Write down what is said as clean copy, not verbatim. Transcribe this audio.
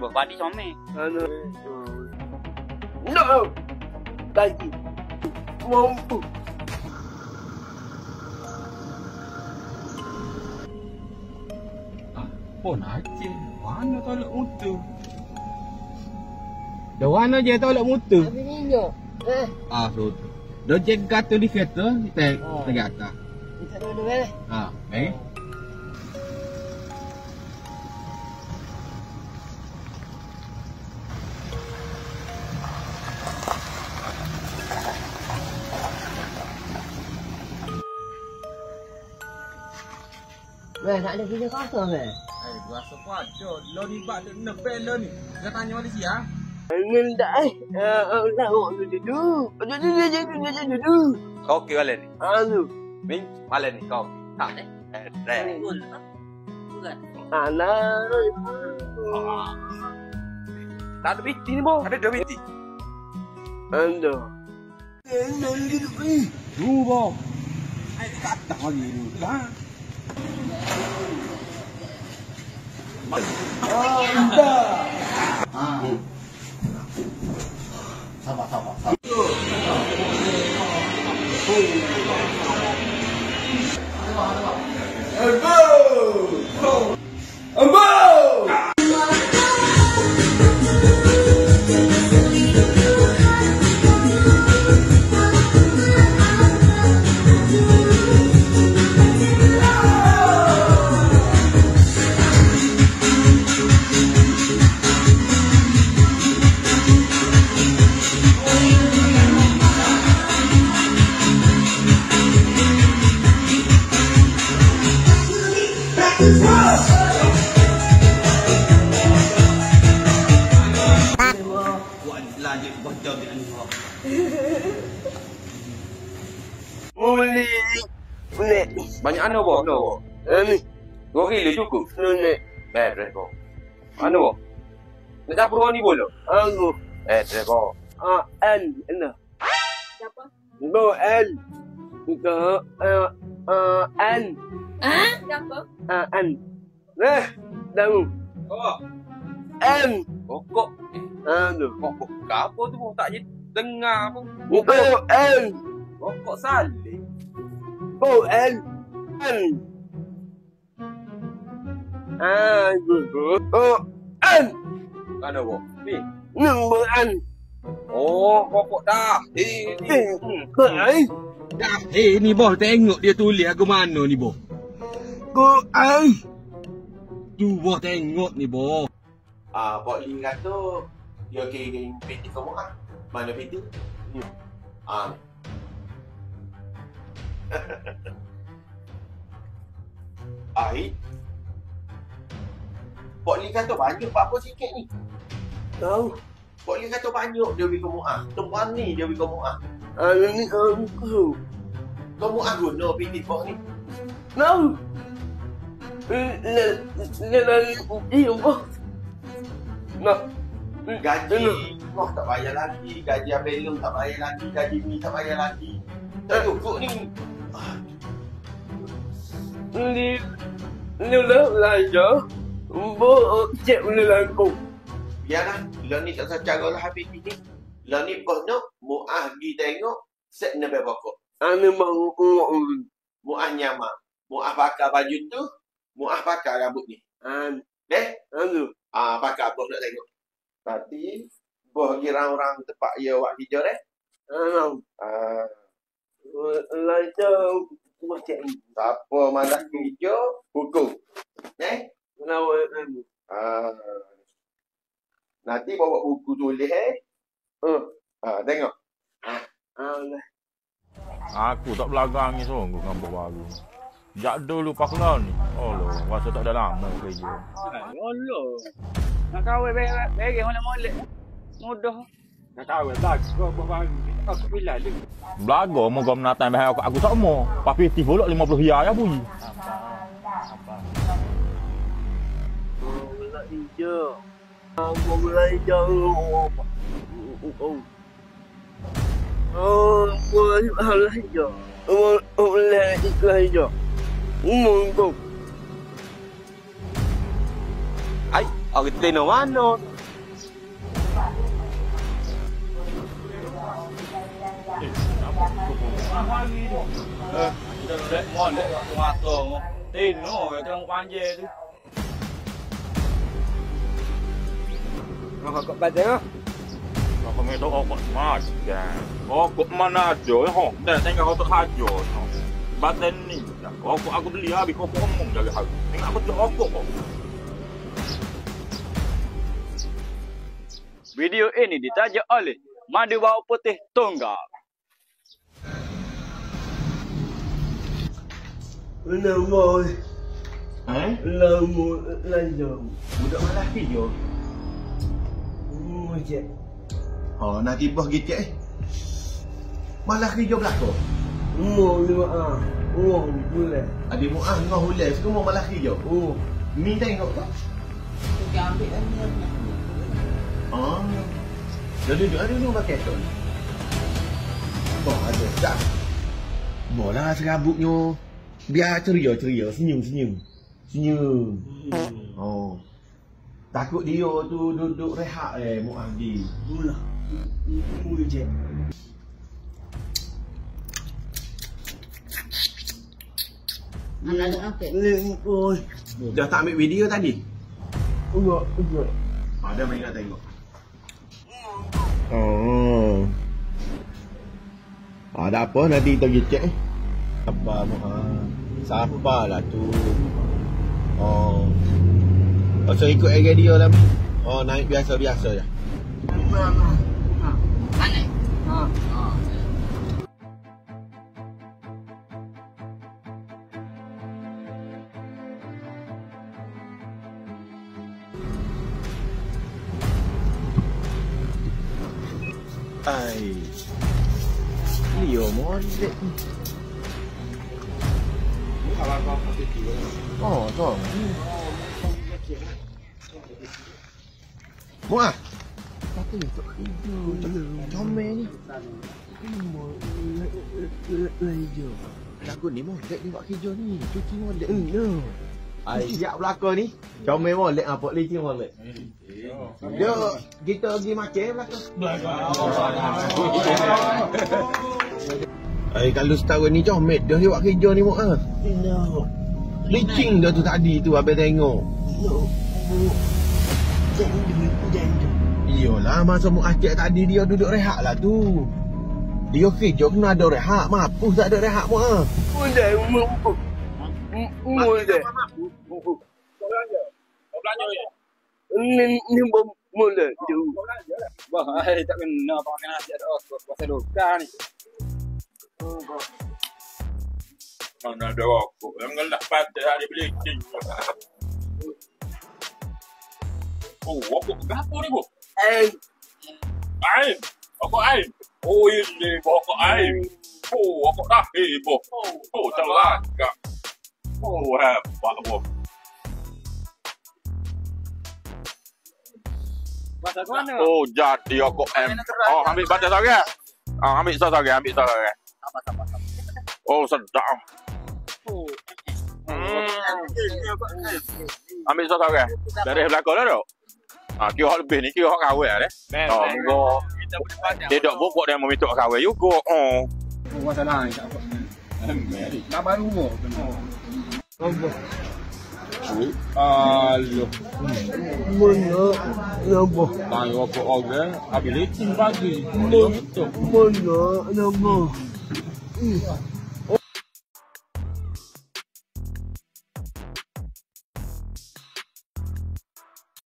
Padi somai. Ano? No! Lagi. Mampu. Pun aje. Mana tolak mutu? Dah mana je tolak mutu? Habis ni So. Dah jaga tu di kereta, kita atas. Kita dulu eh. Baik. Tak ada kerja kosong Rasa ada. Lo ni bak ada 6 bela ni. Jangan tanya Malaysia. Ingin tak lawak duduk. Duduk. Kau okey balik ni? Aduh. Min, balik ni kau. Tak. Red. Alah. Tak ada binti ni, Bo. Ada 2 binti. Aduh. Tu, Bo. Ai kata lagi tu. Lah. Sabar. Boleh. Banyak mana, Bo? Ni. 2 kilo cukup? Ni. Red, Bo. Mana, Bo? Nak dapur orang ni boleh? Aku. Red, Bo. N. Siapa? Go N. Go N. Siapa? N. Damu. Oh. N. Pokok. Aduh. Pokok apa tu, Bo? Tak je dengar pun. Go N. Pokok salih. Go N. Go N. Mana, Bo? Ni. Nombor N. Oh, pokok dah. Baik. Dah. Ni boh, tengok dia tulis aku mana ni boh. Go N. Tu boh tengok ni boh. Pok Ling kata dia kirim PT kamu Mana PT? Ai. Pok Ling kata banyak apa sikit ni. Tahu. Pok Ling kata banyak dia bagi kamu Tempat ni dia bagi kamu Ni aku. Kamu guna PT pok ni. Tahu. Iya, Boh. Nak. Gaji kau tak bayar lagi, gaji abelum tak bayar lagi, gaji ni tak bayar lagi. Tak cukup ni. Ni dah belajar. Boh cek ulang aku. Biarlah, lah ni tak secara lah habis ni. Lah ni kau nak muah pergi tengok set nabe pokok. Ane mau Muah nyama, muah pakai baju tu, muah pakai rambut ni. Aduh. Pakai apa nak tengok. Tadi boh pergi orang-orang tempat dia awak hijau Belajar macam ni. Siapa malas hijau, hukum. Kenapa ni? Nanti bawa buku tulis tengok. Aku tak belagang ni sungguh kampung baru. Jak dulu pak lawan ni. Allah, rasa tak ada lama kerja. Allah. Nak kahwin bagi mana molek. Mudah. Nak kahwin lag kau baru. Aku pilih dia. Belaga mau kau menatang bahaya aku tak mau. Papi ti bolok 50 ya bui. Bola hijau. Bola hijau. Bola hijau. Bola hijau. Monggo. Ai, orang tu mana? pagi tu. Kita lek mon lek mata mo. Tino yang panjang tu. Kau baca ah. Kau ni tu okok smart kan. Okok mana ada ho. Dan tengok okok hajo. Baten ni. Okok aku beli habis kau ngomong jaga harga. Tengok aku tu okok. Video ini ditaja oleh Madu Bawang Putih Tunggal. Lama. Eh? Lama lanjut. Budak malah video. Macam. Oh, nak tiba gitu Malah kerja belakang. Boleh. Ada muah ngah hulai semua malah kerja. Ni tengok tak? Dia ambil kan dia nak. Ah. Jadi ada ni pakai tu. Ada tak? Bola serabutnya. Biar ceria-ceria, senyum-senyum. Oh. Takut dia tu duduk rehat Muah di. Boleh. Mana ada apa? Lempoi. Dah tak ambil video tadi? Enggak. Ada main nak tengok. Oh. Ada apa nanti kita pergi cek Sabar Sabarlah tu. Oh. So ikut harga dia lah. Oh naik biasa-biasa je. Mana? Ai. Leo model. Oh, tu. Muah. Apa ni tu? Comel ni. Lanjut. Takut ni model ni buat kerja ni. Cuci model. No. Ai siap belakang ni. Comel molek apa licin molek. Dia kita pergi makan belakang. Ai kalau setahun ni comel dia buat kerja ni mak ah. No. Licin dia tu tadi tu abang tengok. No. Jangan. Iyalah masa mu acak tadi dia duduk rehat lah tu. Dia kerja kena ada rehat, mampus tak ada rehat mak ah. Boleh. Ni boleh tu. Bah, tak kena pakai nasi ada kuasa duka ni. Mana ada rokok. Yang gelap patah hari beli king. Oh, rokok berapa ni bu? Air. Rokok air. Oh, ini rokok air. Oh, rokok dahir bu. Oh, celaka. Oh, hebat bu. Bahasa mana? Oh, jadi rokok M. Oh, ambil baca sangat. Ambil sangat. Oh, sedap. Ambil sangat. Dari belakang dah tu. Kira hak lebih ni kira hak kawin dah. Oh, monggo. Dia dak pokok dia meminta kawin juga. Oh. Masalah ni tak apa. Nak baru ke? Alo. Mana? Nama. Tanya rokok orang, habis licin pagi. Mana? Nama.